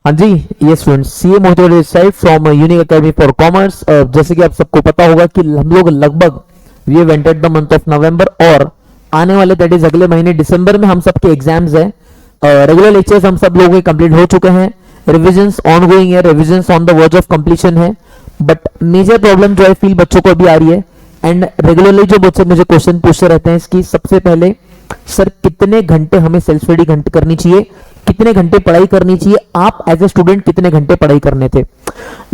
हाँ जी, ये students CA मोहित इस side from unique academy for commerce. जैसे कि आप सबको पता होगा कि हम लोग लगभग we have entered the month of November और आने वाले दैट इज अगले महीने दिसंबर में हम सबके एग्जाम्स हैं। रेगुलर लेक्चर्स हम सब लोगों के कंप्लीट हो चुके हैं, रिविजन्स ऑन गोइंग है, revisions on the verge of completion है। बट मेजर प्रॉब्लम जो है फील बच्चों को अभी आ रही है एंड रेगुलरली जो बच्चे मुझे क्वेश्चन पूछते रहते हैं इसकी सबसे पहले, सर कितने घंटे हमें सेल्फ स्टडी घंटे करनी चाहिए, कितने घंटे पढ़ाई करनी चाहिए, आप एज ए स्टूडेंट कितने घंटे पढ़ाई करने थे।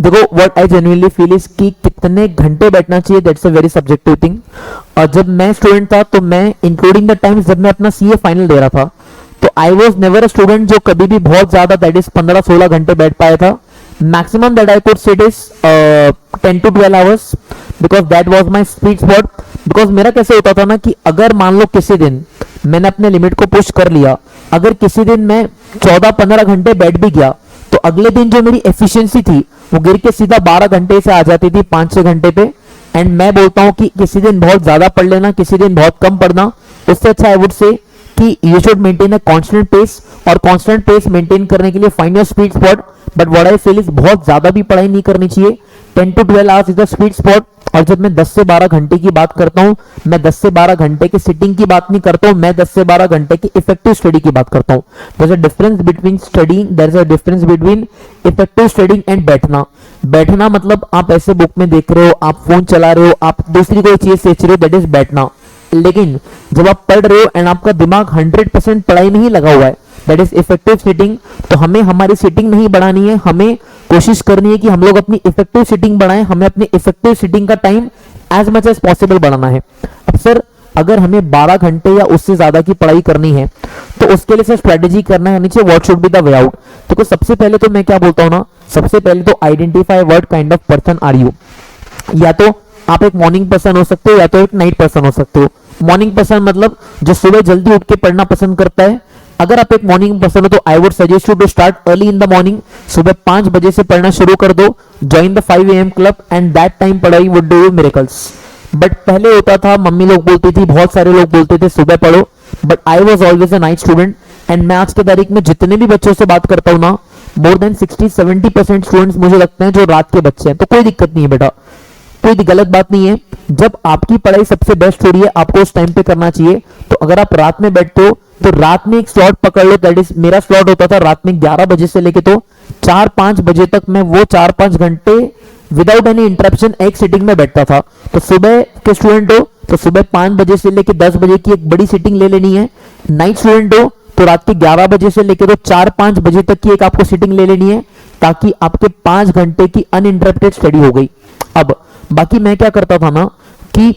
देखो what I genuinely feel is कि कितने घंटे बैठना चाहिए that's a very subjective thing. और जब मैं स्टूडेंट था तो मैं इंक्लूडिंग द टाइम्स जब मैं अपना सीए फाइनल दे रहा था तो I was never a student जो कभी भी बहुत ज्यादा दैट इज 15-16 घंटे बैठ पाया था। Maximum that I could seat is 10 to 12 hours because that was my sweet spot. Because मेरा कैसे होता था ना कि अगर मान लो किसी दिन मैंने अपने लिमिट को पुश कर लिया, अगर किसी दिन मैं 14-15 घंटे बैठ भी गया तो अगले दिन जो मेरी एफिशिएंसी थी वो गिर के सीधा 12 घंटे से आ जाती थी 5-6 घंटे पे। एंड मैं बोलता हूं कि किसी दिन बहुत ज्यादा पढ़ लेना, किसी दिन बहुत कम पढ़ना, उससे अच्छा आई वुड से कि you should maintain a constant pace. और कांस्टेंट पेस मेंटेन करने के लिए find your sweet spot. But what I feel is बहुत ज्यादा भी पढ़ाई नहीं करनी चाहिए। 10 to 12 hours is the sweet spot. और जब मैं 10 से 12 घंटे की बात करता हूं, मैं 10 से 12 घंटे की सिटिंग की बात नहीं करता हूं, मैं 10 से 12 घंटे की इफेक्टिव स्टडी की बात करता हूं। There is a difference between studying, there is a difference between effective studying and बैठना। बैठना मतलब आप ऐसे बुक में देख रहे हो, आप फोन चला रहे हो, आप दूसरी कोई चीज सोच रहे हो, दैट इज बैठना। लेकिन जब आप पढ़ रहे हो एंड आपका दिमाग 100% पढ़ाई में ही लगा हुआ है, दैट इज इफेक्टिव सिटिंग। तो हमें हमारी सिटिंग नहीं बढ़ानी है, हमें कोशिश करनी है कि हम लोग अपनी इफेक्टिव सिटिंग बढ़ाएं, हमें अपनी इफेक्टिव सिटिंग का time as much as possible बढ़ाना है। अब सर अगर हमें 12 घंटे या उससे ज्यादा की पढ़ाई करनी है तो उसके लिए सर स्ट्रेटेजी करना है नीचे, what should be the way out. तो सबसे पहले तो मैं क्या बोलता हूं ना, सबसे पहले तो identify what kind of person are you. या तो आप एक मॉर्निंग पर्सन हो सकते हो या तो एक नाइट पर्सन हो सकते हो। मॉर्निंग पर्सन मतलब जो सुबह जल्दी उठ के पढ़ना पसंद करता है। अगर आप एक मॉर्निंग पर्सन हो तो I would suggest you to start early in the morning. सुबह 5 बजे से पढ़ना शुरू कर दो, join the 5 AM club and that time पढ़ाई would do you miracles. But पहले होता था, मम्मी लोग बोलती थी, बहुत सारे लोग बोलते थे सुबह पढ़ो, but I was always a night student. And मैं आज की तारीख में जितने भी बच्चों से बात करता हूँ ना, मोर देन 60-70% स्टूडेंट्स मुझे लगते हैं जो रात के बच्चे हैं। तो कोई दिक्कत नहीं है बेटा, कोई गलत बात नहीं है। जब आपकी पढ़ाई सबसे बेस्ट हो रही है आपको उस टाइम पे करना चाहिए। तो अगर आप रात में बैठते हो तो रात में एक स्लॉट पकड़ लो, दैट इज मेरा स्लॉट होता था रात में 11 बजे से लेके तो 4-5 बजे तक मैं वो 4-5 घंटे विदाउट एनी इंटरप्शन एक सिटिंग में बैठता था। तो सुबह के स्टूडेंट हो तो सुबह 5 बजे से लेके 10 बजे की एक बड़ी सिटिंग ले लेनी है। नाइट स्टूडेंट हो तो रात के 11 बजे से लेके तो 4-5 बजे तक की एक आपको सिटिंग ले लेनी है, ताकि आपके 5 घंटे की अनइंटरप्टेड स्टडी हो गई। अब बाकी मैं क्या करता था ना कि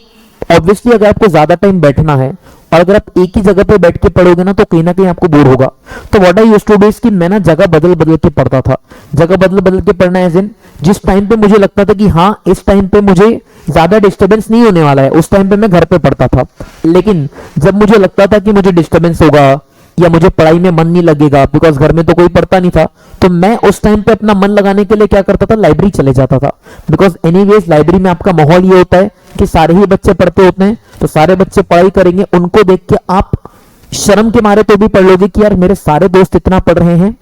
ऑब्वियसली अगर आपको ज्यादा टाइम बैठना है और अगर आप एक ही जगह पे बैठ के पढ़ोगे ना तो कहीं ना कहीं आपको बोर होगा। तो what I used to do is कि मैं ना जगह बदल बदल के पढ़ता था। जगह बदल बदल के पढ़ना एज इन जिस टाइम पे मुझे लगता था कि हाँ इस टाइम पे मुझे ज्यादा डिस्टर्बेंस नहीं होने वाला है, उस टाइम पे मैं घर पे पढ़ता था। लेकिन जब मुझे लगता था कि मुझे डिस्टर्बेंस होगा या मुझे पढ़ाई में मन नहीं लगेगा बिकॉज घर में तो कोई पढ़ता नहीं था, तो मैं उस टाइम पे अपना मन लगाने के लिए क्या करता था, लाइब्रेरी चले जाता था। बिकॉज एनीवेज लाइब्रेरी में आपका माहौल ये होता है कि सारे ही बच्चे पढ़ते होते हैं, तो सारे बच्चे पढ़ाई करेंगे, उनको देख के आप शर्म के मारे तो भी पढ़ लोगे कि यार मेरे सारे दोस्त इतना पढ़ रहे हैं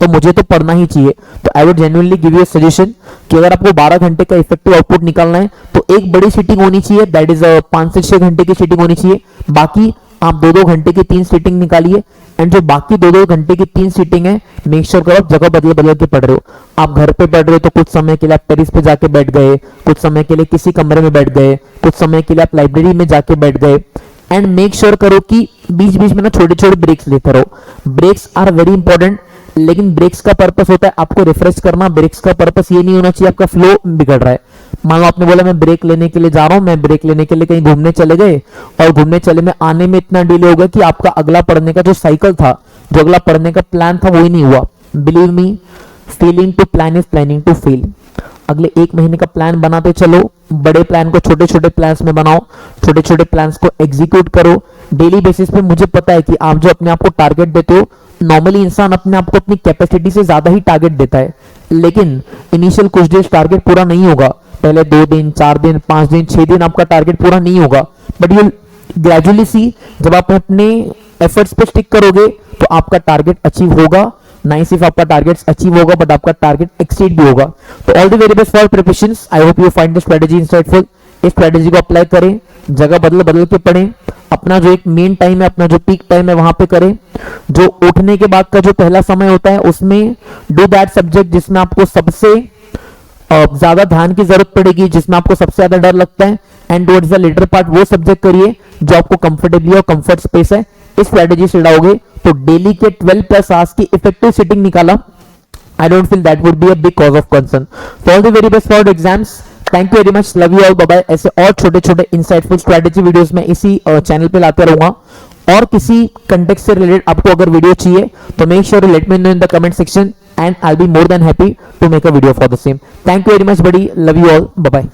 तो मुझे तो पढ़ना ही चाहिए। तो I would genuinely give you suggestion कि अगर आपको 12 घंटे का इफेक्टिव आउटपुट निकालना है तो एक बड़ी सीटिंग होनी चाहिए, दैट इज 5 से 6 घंटे की सीटिंग होनी चाहिए। बाकी आप 2-2 घंटे की 3 सीटिंग निकालिए। एंड जो बाकी 2-2 घंटे की 3 सीटिंग है मेक श्योर करो आप जगह बदल बदल के पढ़ रहे हो। आप घर पे पढ़ रहे हो तो कुछ समय के लिए आप टेरिस पे जाके बैठ गए, कुछ समय के लिए किसी कमरे में बैठ गए, कुछ समय के लिए आप लाइब्रेरी में जाके बैठ गए। एंड मेक श्योर करो कि बीच बीच में ना छोटे छोटे ब्रेक्स लेते रहो। ब्रेक्स आर वेरी इंपॉर्टेंट, लेकिन ब्रेक्स का पर्पस होता है आपको रिफ्रेश करना। ब्रेक्स का पर्पस ये नहीं होना चाहिए आपका फ्लो बिगड़ रहा है। मान लो आपने बोला मैं ब्रेक लेने के लिए जा रहा हूं, मैं ब्रेक लेने के लिए कहीं घूमने चले गए और घूमने चले में आने में इतना डिले हो गया कि आपका अगला पढ़ने का जो साइकिल था, जो अगला पढ़ने का प्लान था, वो ही नहीं हुआ। Believe me, failing to plan is planning to fail. अगले 1 महीने का प्लान बनाते चलो, बड़े प्लान को छोटे छोटे प्लान्स में बनाओ, छोटे छोटे प्लान्स को एग्जीक्यूट करो डेली बेसिस पे। मुझे पता है कि आप जो अपने आप को टारगेट देते हो, नॉर्मली इंसान अपने आप को अपनी कैपेसिटी से ज्यादा ही टारगेट देता है, लेकिन इनिशियल कुछ डेज टारगेट पूरा नहीं होगा। पहले 2 दिन, 4 दिन, 5 दिन, 6 दिन आपका टारगेट पूरा नहीं होगा, बट यू ग्रेजुअली सी जब आप अपने एफर्ट्स पे स्टिक करोगे तो आपका टारगेट अचीव होगा। ना ही सिर्फ आपका टारगेट अचीव होगा बट आपका टारगेट एक्सीड भी होगा। तो all the very best for preparations. I hope you find the strategy insightful. इस स्ट्रेटेजी को अप्लाई करें, जगह बदल बदल के पढ़ें, अपना जो एक मेन टाइम है, अपना जो पीक टाइम है वहां पे करें। जो उठने के बाद का जो पहला समय होता है उसमें डू दैट सब्जेक्ट जिसमें आपको सबसे ज्यादा ध्यान की जरूरत पड़ेगी, जिसमें आपको सबसे ज्यादा डर लगता है, and towards the latter part वो सब्जेक्ट करिए जो आपको कंफर्टेबली और कंफर्ट स्पेस है। इस स्ट्रेटेजी से डालोगे तो डेली के 12+ आवर्स की इफेक्टिव सिटिंग निकाला, I don't feel that would be a big cause of concern. So all the very best for the exams. Thank you very much. Love you all. Bye bye. ऐसे और छोटे छोटे insightful strategy videos में इसी channel पे लाते रहूंगा। और किसी कंटेक्स्ट से रिलेटेड आपको अगर वीडियो चाहिए तो make sure let me know in the comment section and I will be more than happy to make a video for the same. Thank you very much buddy. Love you all. Bye bye.